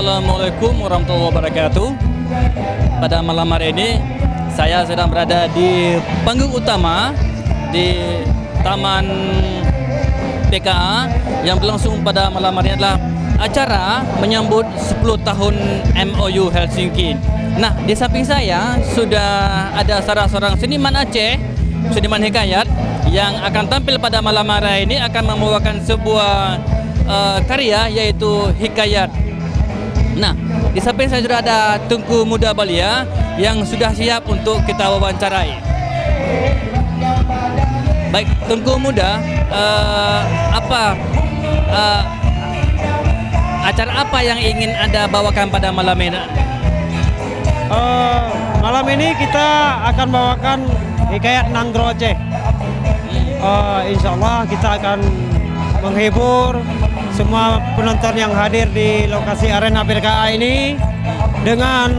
Assalamualaikum warahmatullahi wabarakatuh. Pada malam hari ini saya sedang berada di panggung utama di Taman PKA yang berlangsung pada malam hari ini adalah acara menyambut 10 tahun MOU Helsinki. Nah, di samping saya sudah ada salah seorang seniman Aceh, seniman hikayat yang akan tampil pada malam hari ini akan membawakan sebuah karya yaitu hikayat. Nah, di samping saya sudah ada Tengku Muda Balia yang sudah siap untuk kita wawancarai. Baik, Tengku Muda, acara apa yang ingin Anda bawakan pada malam ini? Malam ini kita akan bawakan hikayat Nanggro Aceh. Insya Allah kita akan menghibur semua penonton yang hadir di lokasi arena PKA ini dengan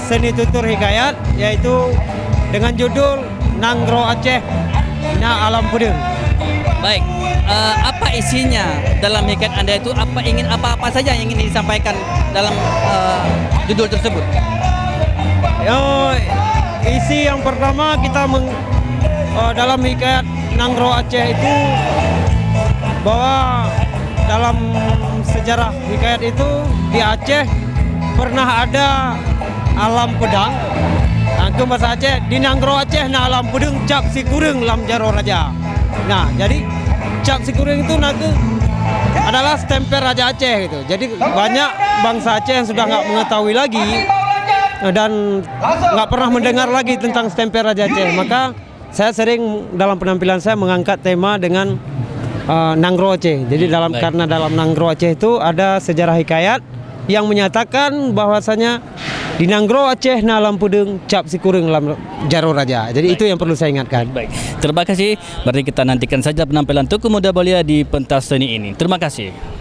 seni tutur hikayat, yaitu dengan judul Nanggro Aceh Na Alam Pudeng. Baik, apa isinya dalam hikayat Anda itu? Apa saja yang ingin disampaikan dalam judul tersebut? Isi yang pertama kita dalam hikayat Nanggro Aceh itu bahwa dalam sejarah hikayat itu di Aceh pernah ada alam pedang. Nah, itu bahasa Aceh di Nanggro Aceh na alam pudeng cap si kureng lam jaro raja. Nah, jadi cap si kureng itu nanti adalah stempel Raja Aceh gitu. Jadi banyak bangsa Aceh yang sudah nggak mengetahui lagi dan nggak pernah mendengar lagi tentang stempel Raja Aceh. Maka saya sering dalam penampilan saya mengangkat tema dengan Nanggro Aceh. Jadi karena dalam Nanggro Aceh itu ada sejarah hikayat yang menyatakan bahwasanya di Nanggro Aceh na alam pudeng cap si kureng lam jaro raja. Jadi itu yang perlu saya ingatkan. Baik, terima kasih. Berarti kita nantikan saja penampilan Tengku Muda Balia di pentas seni ini. Terima kasih.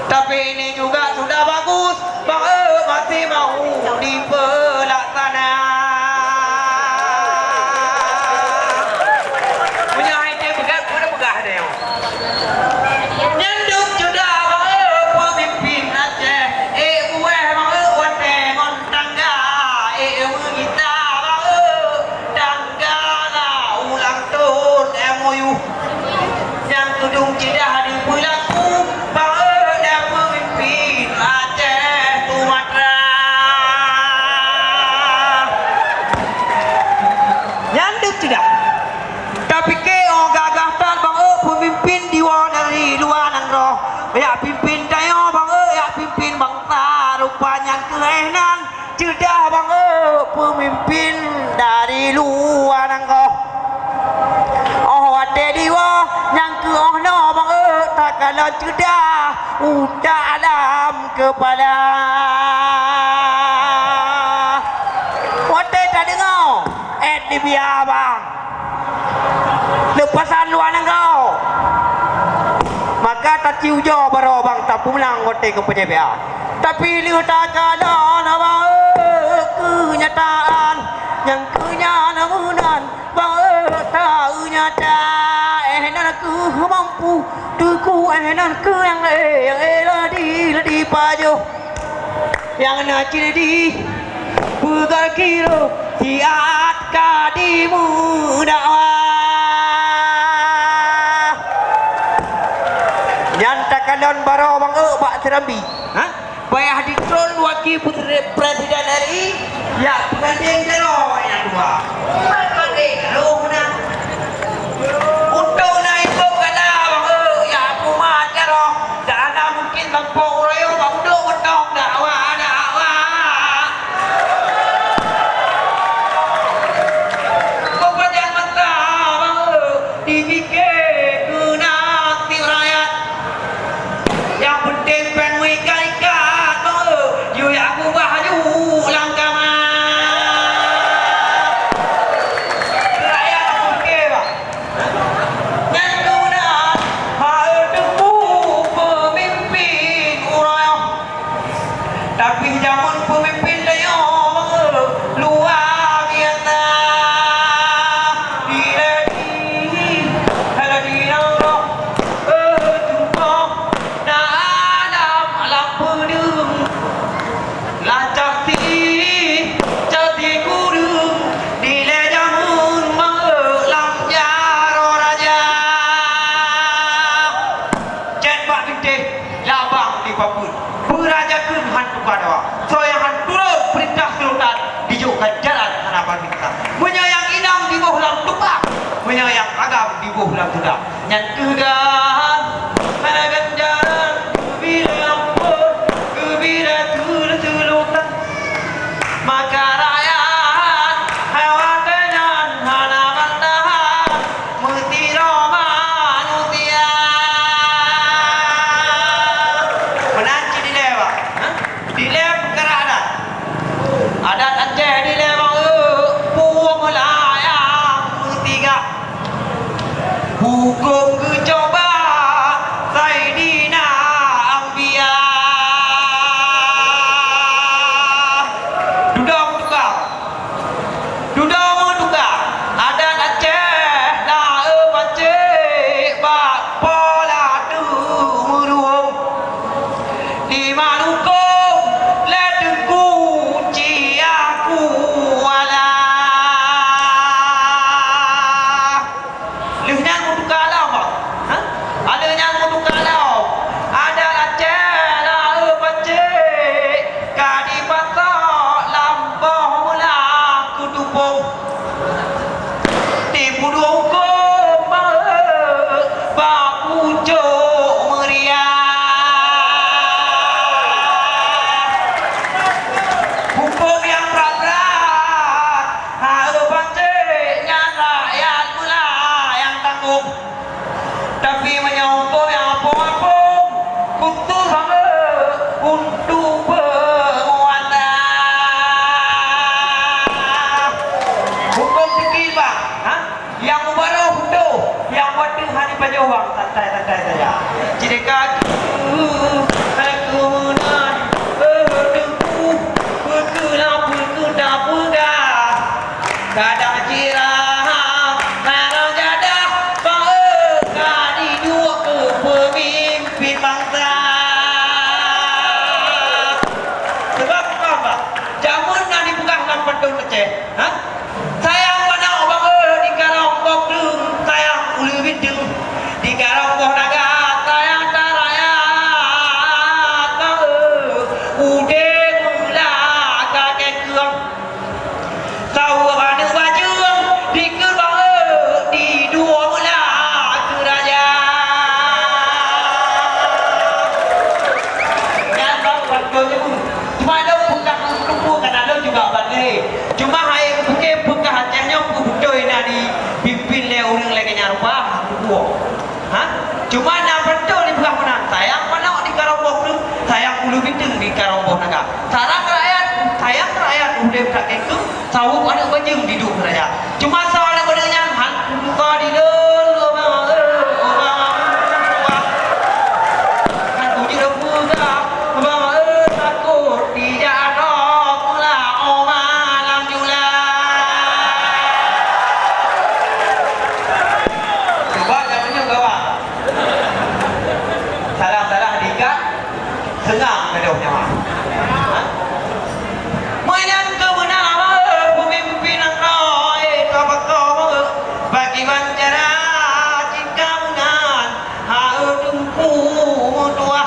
Tapi ini juga sudah bagus, masih mau dipelaksana. Punya ide begat, punya begah deh. Nyanduk sudah pemimpin Aceh, buah wate ngontangga, kita tangga ulang tahun MOU. Yang tudung tidak dipulaku. Tidak. Tapi keo gagah tan bang pemimpin diwa dari luar nan roh. Ya pimpin dayo bang ya pimpin bangsa rupanya kehenan cedah bang pemimpin dari luar nan roh. Oh ade diwa yang ke no bang tak kalau cedah udah alam kepala. Wate tak dengar. Di biar bang lepasan luar engkau maka tak ciu jo baro bang tak pulang ngote ke PJBA tapi liu tak ada nama kenyataan yang kenyataan bang tak nyata nan ku mampu tuku nan ku yang ladi paju yang nak di bukan kiro tiat kadimu dakwah nyatakan don baro bang Pak Serambi bayar ditron wakil putri presiden RI ya pengadeng jero yang dua pengadeng jero menang untuk naik ke kada bang ya aku mah jero tak ada mungkin bang Poroyo bang duk mentok dakwah menyayang agam di bulan sudah yang kegan managan jalan kebira ampun kebira tulutan maka rakyat hukum kecoba Saidina Ambia duduk tukar ada Aceh na bace bak pola tu muruh di Maluku ledeku ciaku wala leh nyang tukar lah bang ha ada nyang tukar lah ada Aceh na bace kadi patok lampau mula kutupung di Pulau Hukum baku cok meriah hukum yang berat harus pancingnya rakyat pula yang tanggung tapi menyokong yang apa-apa kutu sama untuk penguatan hukum fikir bang ha? Yang baru hukum yang waktu hari pajawang santai-santai saja jadi kaki aku menan berdeku berkelap dapur dah kadang jirah kadang jadah kadi dua ke pemimpin bangsa sebab apa jamun nak dipegang dalam pedung Aceh ha? Sayang mana orang di karang bokdung sayang ulu bidung di karang boh naga sayang tarayat ude mula kakek keong tahu mana baju di kerang di dua mula kerajaan yang waktunya pun cuma ada pegang tumpu kan ada juga bandai cuma hai bukan pegang hatinya aku betul ini dipimpin oleh orang lagi nyarupa aku ha cuma nak betul di pegang menang sayang mana di Karambok tu sayang ulu bintang di Karambok naga sarang rakyat sayang rakyat udah tak itu tahu ada bajing di duk raja cuma soal bedanya han kau di dulu senang kedoknya mah. Mainan kebenaran pemimpin angkai kabakau bagi banjara jika mengan haudungku mutua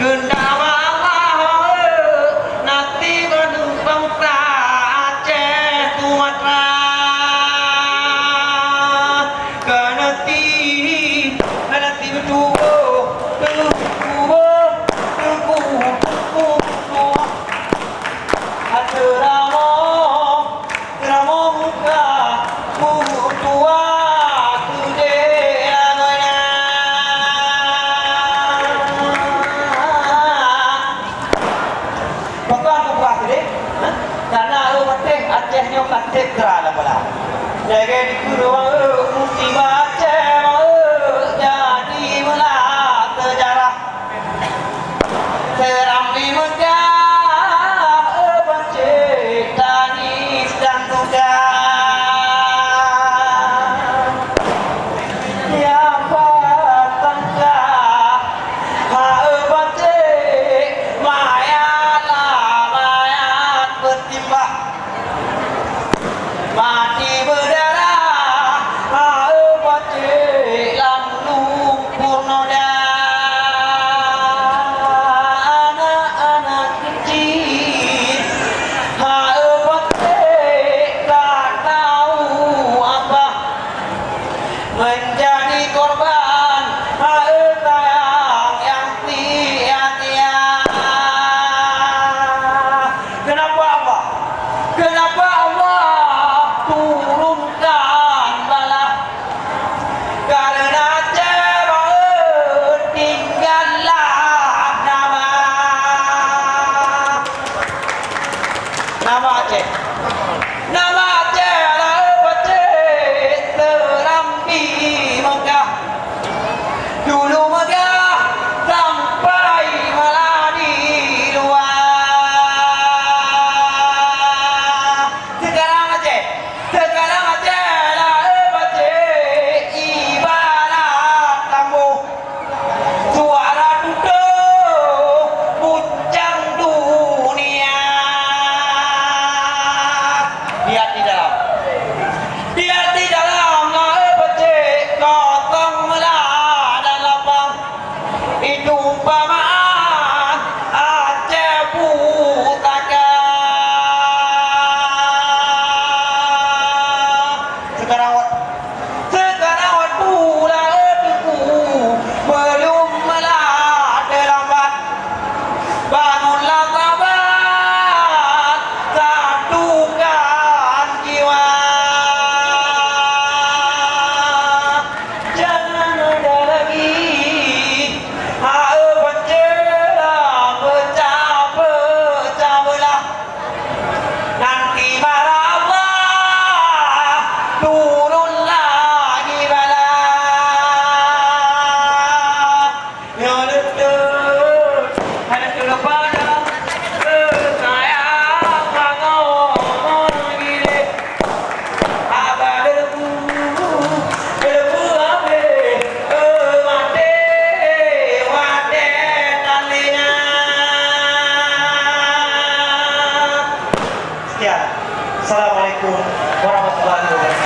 gendama nanti bernumpang Aceh Sumatera kenati betul Katek kerana pula. Jaga di kurung musibah Aceh jadi mula sejarah. Serambi megah pencik tangis dan duka. Siapa sangka pencik mayat bertimbah. Mati berdarah pacik lamlung purnoda anak-anak kecil pacik tak tahu apa menjadi korban sayang yang sia-sia. Kenapa apa? Kenapa Allah turunkan bala karena Aceh tinggallah nama Aceh nama Aceh lah Aceh Serambi Sekian. Assalamualaikum warahmatullahi wabarakatuh.